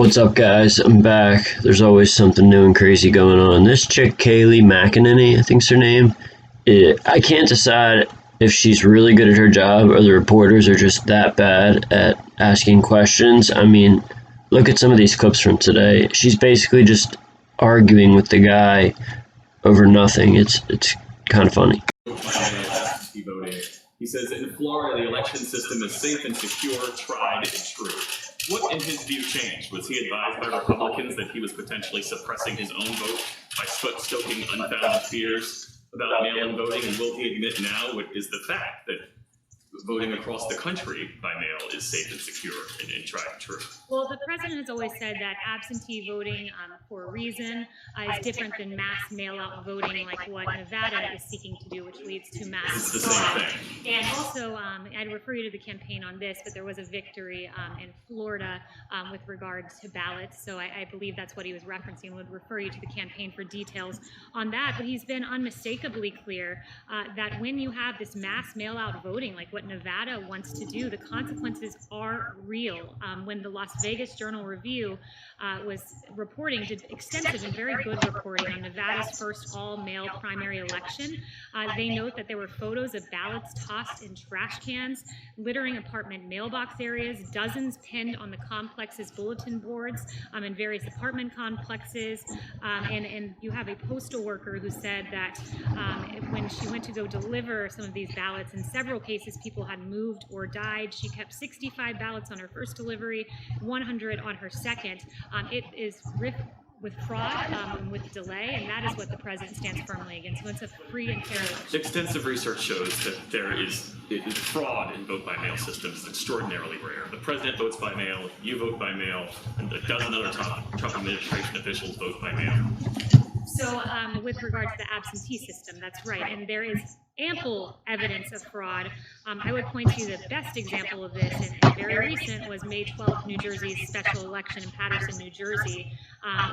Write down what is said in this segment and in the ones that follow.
What's up, guys? I'm back. There's always something new and crazy going on. This chick, Kayleigh McEnany, I think's her name. I can't decide if she's really good at her job or the reporters are just that bad at asking questions. I mean, look at some of these clips from today. She's basically just arguing with the guy over nothing. It's kind of funny. He says in Florida, the election system is safe and secure, tried and true. What, in his view, changed? Was he advised by Republicans that he was potentially suppressing his own vote by stoking unfounded fears about mail-in voting? And will he admit now what is the fact that voting across the country by mail is safe and secure and tried and true? Well, the president has always said that absentee voting for a reason is different than mass mail-out voting like what Nevada is seeking to do, which leads to mass fraud. And also, I'd refer you to the campaign on this, but there was a victory in Florida with regard to ballots. So I believe that's what he was referencing. Would refer you to the campaign for details on that. But he's been unmistakably clear that when you have this mass mail-out voting, like what Nevada wants to do, the consequences are real. When the Las Vegas Journal-Review was reporting, did extensive and very good reporting on Nevada's first all-male primary election, they note that there were photos of ballots tossed in trash cans, littering apartment mailbox areas, dozens pinned on the complex's bulletin boards in various apartment complexes, and you have a postal worker who said that when she went to go deliver some of these ballots, in several cases people had moved or died. She kept 65 ballots on her first delivery, 100 on her second. It is rife with fraud and with delay, and that is what the president stands firmly against. He wants a free and fair election. Extensive research shows that there is fraud in vote-by-mail systems is extraordinarily rare. The president votes by mail, you vote by mail, and a dozen other Trump administration officials vote by mail. So with regard to the absentee system, that's right, and there is ample evidence of fraud. I would point to the best example of this, and very recent, was May 12th, New Jersey's special election in Paterson, New Jersey,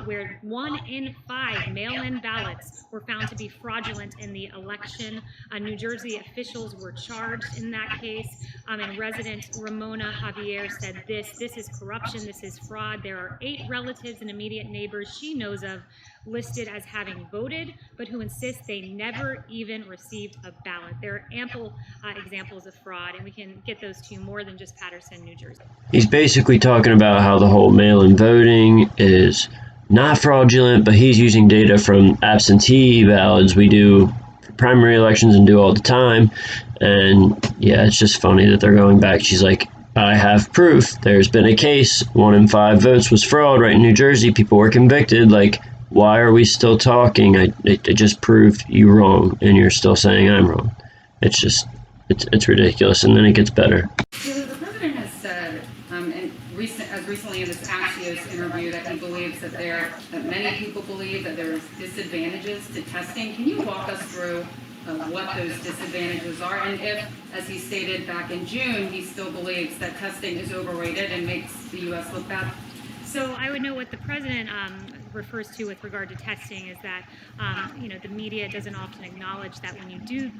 where 1 in 5 mail-in ballots were found to be fraudulent in the election. New Jersey officials were charged in that case, and resident Ramona Javier said this is corruption, this is fraud. There are 8 relatives and immediate neighbors she knows of listed as having voted, but who insist they never even received a ballot. There are ample examples of fraud, and we can get those to you more than just Paterson, New Jersey. He's basically talking about how the whole mail-in voting is not fraudulent, but he's using data from absentee ballots we do for primary elections and do all the time. And yeah, it's just funny that they're going back. She's like, I have proof. There's been a case. 1 in 5 votes was fraud right in New Jersey. People were convicted. Like, why are we still talking? It just proved you wrong, and you're still saying I'm wrong. It's just, it's ridiculous, and then it gets better. The president has said, as recently in this Axios interview, that he believes that many people believe that there is disadvantages to testing. Can you walk us through what those disadvantages are, and if, as he stated back in June, he still believes that testing is overrated and makes the U.S. look bad? So I would know what the president refers to with regard to testing is that the media doesn't often acknowledge that when you do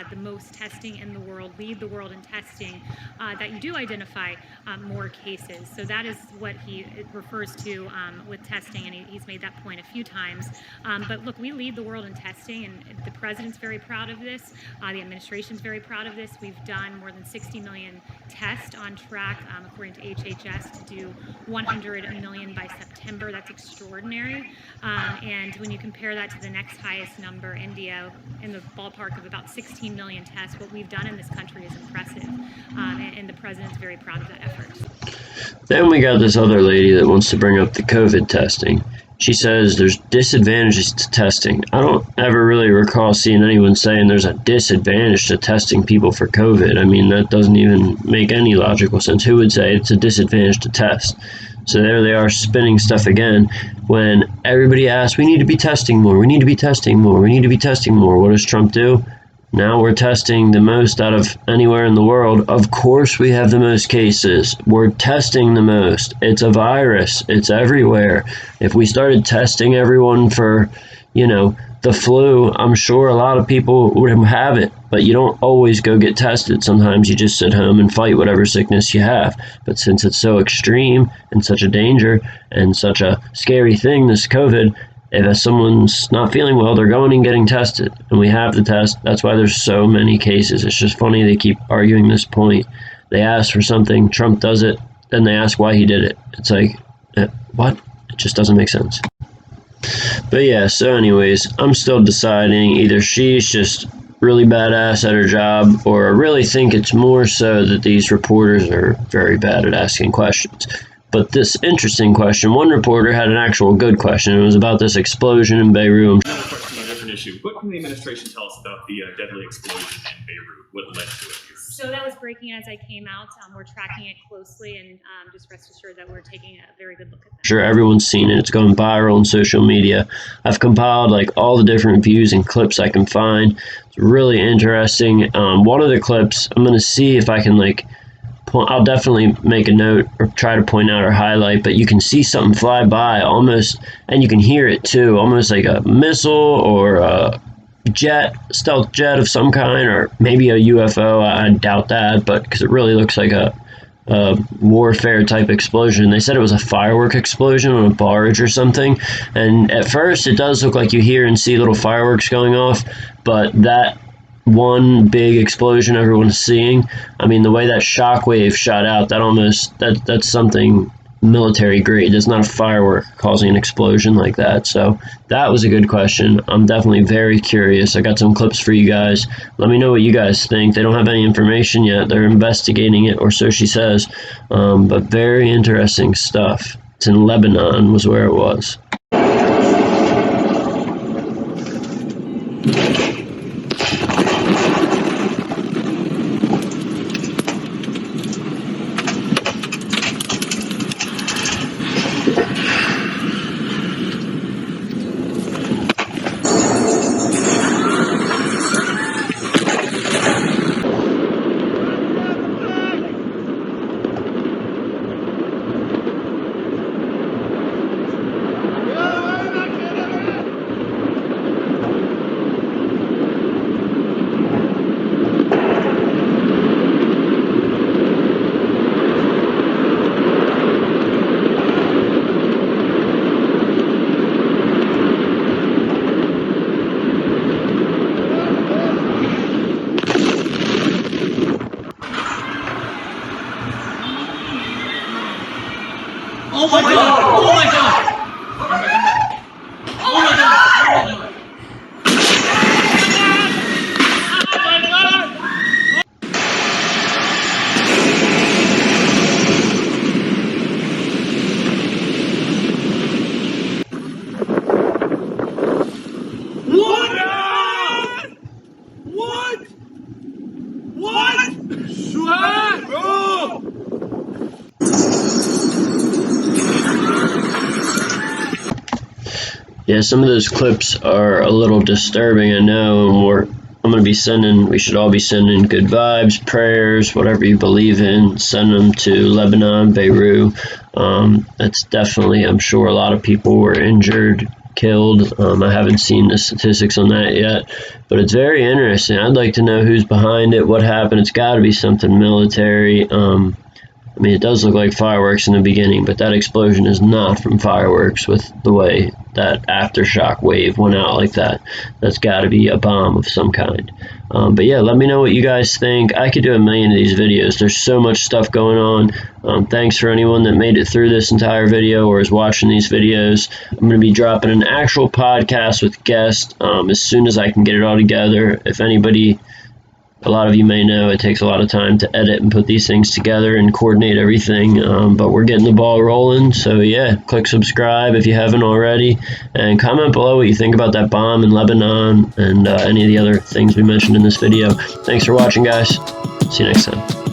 the most testing in the world, lead the world in testing, that you do identify more cases. So that is what he refers to with testing, and he's made that point a few times. But look, we lead the world in testing, and the president's very proud of this. The administration's very proud of this. We've done more than 60 million tests on track, according to HHS, to do 100 million by September. That's extraordinary. And when you compare that to the next highest number, India, in the ballpark of about 16 million tests, what we've done in this country is impressive. And the president's very proud of that effort. Then we got this other lady that wants to bring up the COVID testing. She says there's disadvantages to testing. I don't ever really recall seeing anyone saying there's a disadvantage to testing people for COVID. I mean, that doesn't even make any logical sense. Who would say it's a disadvantage to test? So there they are spinning stuff again when everybody asks, we need to be testing more, we need to be testing more, we need to be testing more. What does Trump do? Now we're testing the most out of anywhere in the world. Of course we have the most cases. We're testing the most. It's a virus. It's everywhere. If we started testing everyone for, the flu, I'm sure a lot of people would have it. but you don't always go get tested. Sometimes you just sit home and fight whatever sickness you have. But since it's so extreme and such a danger and such a scary thing, this COVID, if someone's not feeling well, they're going and getting tested. And we have the test. That's why there's so many cases. It's just funny they keep arguing this point. They ask for something, Trump does it, then they ask why he did it. It's like, what? It just doesn't make sense. But yeah, so anyways, I'm still deciding either she's just really badass at her job, or I really think it's more so that these reporters are very bad at asking questions. But this interesting question, one reporter had an actual good question. It was about this explosion in Beirut. Another question on a different issue. What can the administration tell us about the deadly explosion in Beirut? What led to it? So that was breaking as I came out. We're tracking it closely, and just rest assured that we're taking a very good look at that. Sure, everyone's seen it. It's going viral on social media. I've compiled like all the different views and clips I can find. It's really interesting. One of the clips, I'm going to see if I can I'll definitely make a note or try to point out or highlight, but you can see something fly by almost, and you can hear it too, almost like a missile or a stealth jet of some kind, or maybe a UFO. I doubt that, but because it really looks like a warfare type explosion. They said it was a firework explosion on a barge or something, and at first it does look like you hear and see little fireworks going off, but that one big explosion everyone's seeing, I mean, the way that shockwave shot out, that's something military grade. It's not a firework causing an explosion like that. So that was a good question. I'm definitely very curious. I got some clips for you guys. Let me know what you guys think. They don't have any information yet. They're investigating it, or so she says. But very interesting stuff. It's in Lebanon was where it was. Oh my God! Oh my God! Oh my God! Oh my God! Yeah, some of those clips are a little disturbing, I know, and we should all be sending good vibes, prayers, whatever you believe in, send them to Lebanon, Beirut. That's definitely, I'm sure a lot of people were injured, killed. I haven't seen the statistics on that yet, but it's very interesting. I'd like to know who's behind it, what happened. It's got to be something military. I mean, it does look like fireworks in the beginning, but that explosion is not from fireworks with the way that aftershock wave went out like that. That's got to be a bomb of some kind. But yeah, let me know what you guys think. I could do a million of these videos. There's so much stuff going on. Thanks for anyone that made it through this entire video or is watching these videos. I'm going to be dropping an actual podcast with guests as soon as I can get it all together. If anybody... A lot of you may know it takes a lot of time to edit and put these things together and coordinate everything, but we're getting the ball rolling. So yeah, click subscribe if you haven't already, and comment below what you think about that bomb in Lebanon and any of the other things we mentioned in this video. Thanks for watching, guys. See you next time.